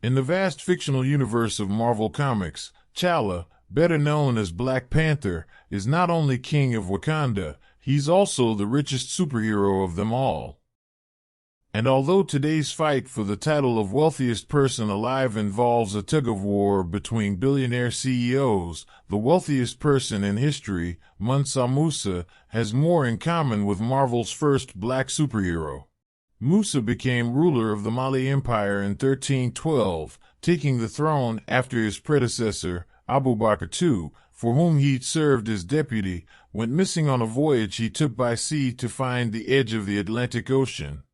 In the vast fictional universe of Marvel Comics, T'Challa, better known as Black Panther, is not only king of Wakanda, he's also the richest superhero of them all. And although today's fight for the title of wealthiest person alive involves a tug-of-war between billionaire CEOs, the wealthiest person in history, Mansa Musa, has more in common with Marvel's first black superhero. Musa became ruler of the Mali Empire in 1312, taking the throne after his predecessor, Abu Bakr II, for whom he'd served as deputy, went missing on a voyage he took by sea to find the edge of the Atlantic Ocean.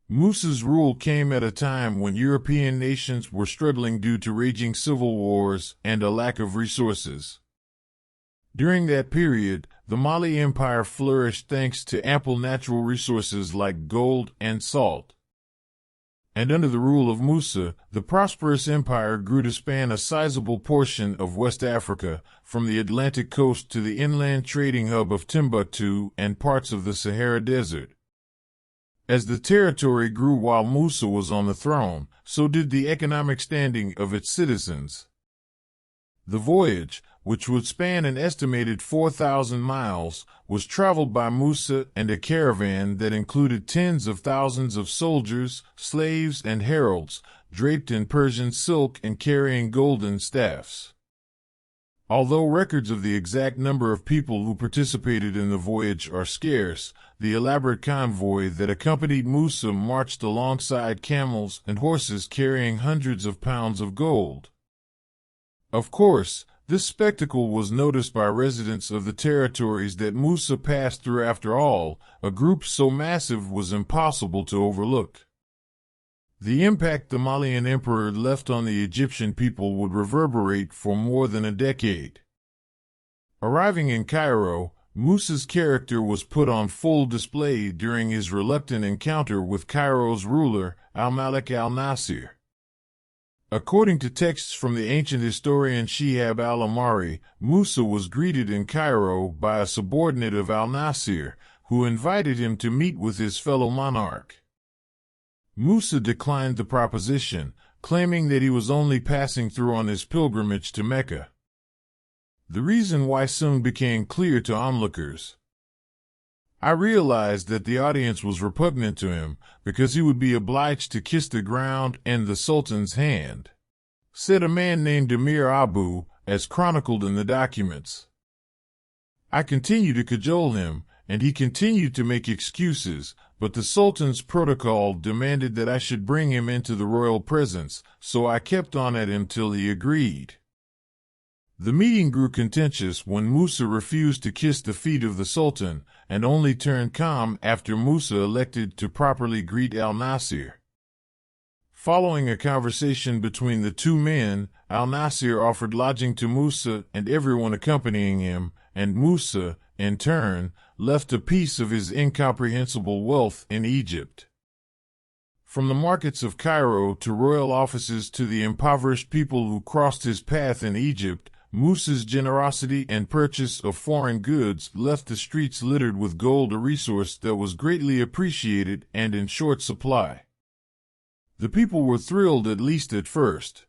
Musa's rule came at a time when European nations were struggling due to raging civil wars and a lack of resources. During that period, the Mali Empire flourished thanks to ample natural resources like gold and salt. And under the rule of Musa, the prosperous empire grew to span a sizable portion of West Africa, from the Atlantic coast to the inland trading hub of Timbuktu and parts of the Sahara Desert. As the territory grew while Musa was on the throne, so did the economic standing of its citizens. The voyage, which would span an estimated 4,000 miles, was traveled by Musa and a caravan that included tens of thousands of soldiers, slaves, and heralds, draped in Persian silk and carrying golden staffs. Although records of the exact number of people who participated in the voyage are scarce, the elaborate convoy that accompanied Musa marched alongside camels and horses carrying hundreds of pounds of gold. Of course, this spectacle was noticed by residents of the territories that Musa passed through. After all, a group so massive was impossible to overlook. The impact the Malian emperor left on the Egyptian people would reverberate for more than a decade. Arriving in Cairo, Musa's character was put on full display during his reluctant encounter with Cairo's ruler, al-Malik al-Nasir. According to texts from the ancient historian Shihab al-Amari, Musa was greeted in Cairo by a subordinate of al-Nasir, who invited him to meet with his fellow monarch. Musa declined the proposition, claiming that he was only passing through on his pilgrimage to Mecca. The reason why soon became clear to onlookers. I realized that the audience was repugnant to him because he would be obliged to kiss the ground and the Sultan's hand, said a man named Emir Abu, as chronicled in the documents. I continued to cajole him, and he continued to make excuses, but the Sultan's protocol demanded that I should bring him into the royal presence, so I kept on at him till he agreed. The meeting grew contentious when Musa refused to kiss the feet of the Sultan, and only turned calm after Musa elected to properly greet al-Nasir. Following a conversation between the two men, al-Nasir offered lodging to Musa and everyone accompanying him, and Musa, in turn, left a piece of his incomprehensible wealth in Egypt. From the markets of Cairo to royal offices to the impoverished people who crossed his path in Egypt, Musa's generosity and purchase of foreign goods left the streets littered with gold, a resource that was greatly appreciated and in short supply. The people were thrilled, at least at first.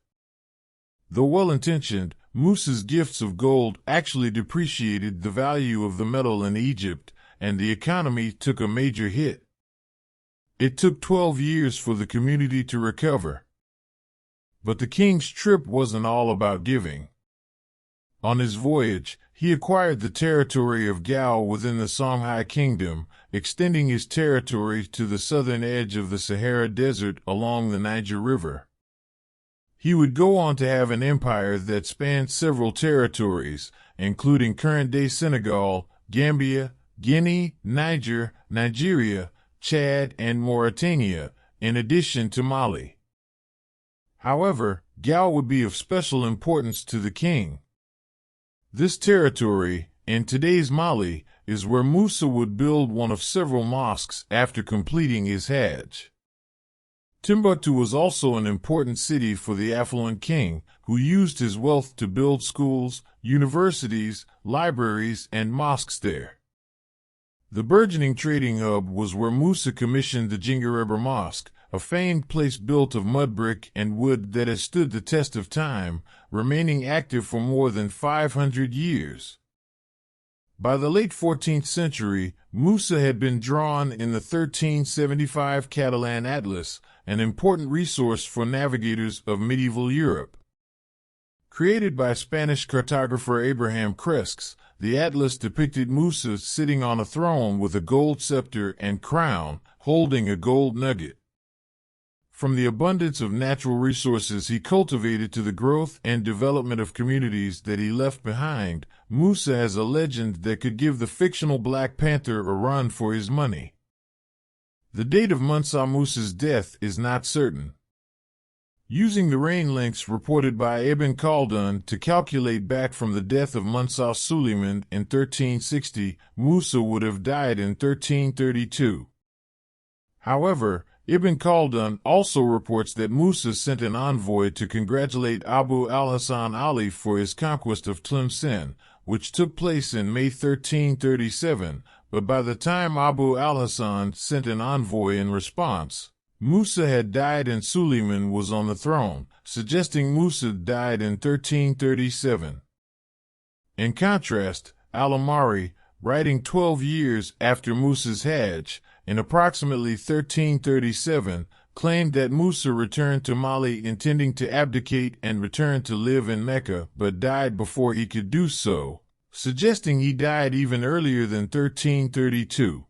Though well-intentioned, Musa's gifts of gold actually depreciated the value of the metal in Egypt, and the economy took a major hit. It took 12 years for the community to recover. But the king's trip wasn't all about giving. On his voyage, he acquired the territory of Gao within the Songhai Kingdom, extending his territory to the southern edge of the Sahara Desert along the Niger River. He would go on to have an empire that spanned several territories, including current-day Senegal, Gambia, Guinea, Niger, Nigeria, Chad, and Mauritania, in addition to Mali. However, Gao would be of special importance to the king. This territory, in today's Mali, is where Musa would build one of several mosques after completing his Hajj. Timbuktu was also an important city for the affluent king, who used his wealth to build schools, universities, libraries, and mosques there. The burgeoning trading hub was where Musa commissioned the Jingareba Mosque, a famed place built of mud brick and wood that has stood the test of time, remaining active for more than 500 years. By the late 14th century, Musa had been drawn in the 1375 Catalan Atlas, an important resource for navigators of medieval Europe. Created by Spanish cartographer Abraham Cresques, the atlas depicted Musa sitting on a throne with a gold scepter and crown, holding a gold nugget. From the abundance of natural resources he cultivated to the growth and development of communities that he left behind, Musa has a legend that could give the fictional Black Panther a run for his money. The date of Mansa Musa's death is not certain. Using the reign lengths reported by Ibn Khaldun to calculate back from the death of Mansa Suleiman in 1360, Musa would have died in 1332. However, Ibn Khaldun also reports that Musa sent an envoy to congratulate Abu al-Hasan Ali for his conquest of Tlemcen, which took place in May 1337, but by the time Abu al-Hasan sent an envoy in response, Musa had died and Suleiman was on the throne, suggesting Musa died in 1337. In contrast, al-Amari, writing 12 years after Musa's Hajj, in approximately 1337, claimed that Musa returned to Mali intending to abdicate and return to live in Mecca, but died before he could do so, suggesting he died even earlier than 1332.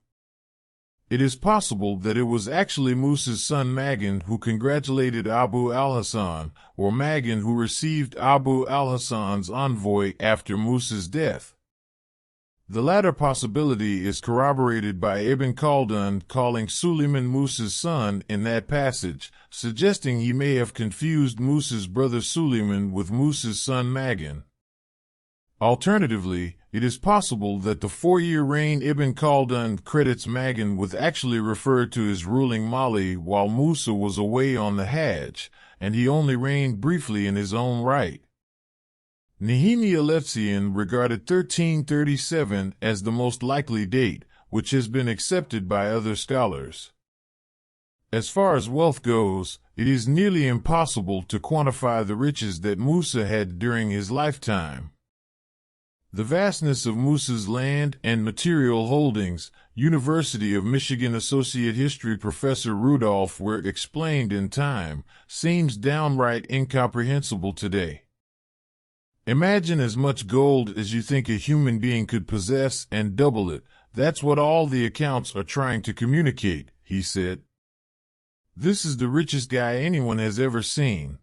It is possible that it was actually Musa's son Magan who congratulated Abu al-Hasan, or Magan who received Abu al-Hasan's envoy after Musa's death. The latter possibility is corroborated by Ibn Khaldun calling Suleiman Musa's son in that passage, suggesting he may have confused Musa's brother Suleiman with Musa's son Magan. Alternatively, it is possible that the 4-year reign Ibn Khaldun credits Magan with actually referred to as ruling Mali while Musa was away on the Hajj, and he only reigned briefly in his own right. Nehemiah Lefsian regarded 1337 as the most likely date, which has been accepted by other scholars. As far as wealth goes, it is nearly impossible to quantify the riches that Musa had during his lifetime. The vastness of Musa's land and material holdings, University of Michigan Associate History Professor Rudolph Wirth explained in Time, seems downright incomprehensible today. Imagine as much gold as you think a human being could possess and double it. That's what all the accounts are trying to communicate, he said. This is the richest guy anyone has ever seen.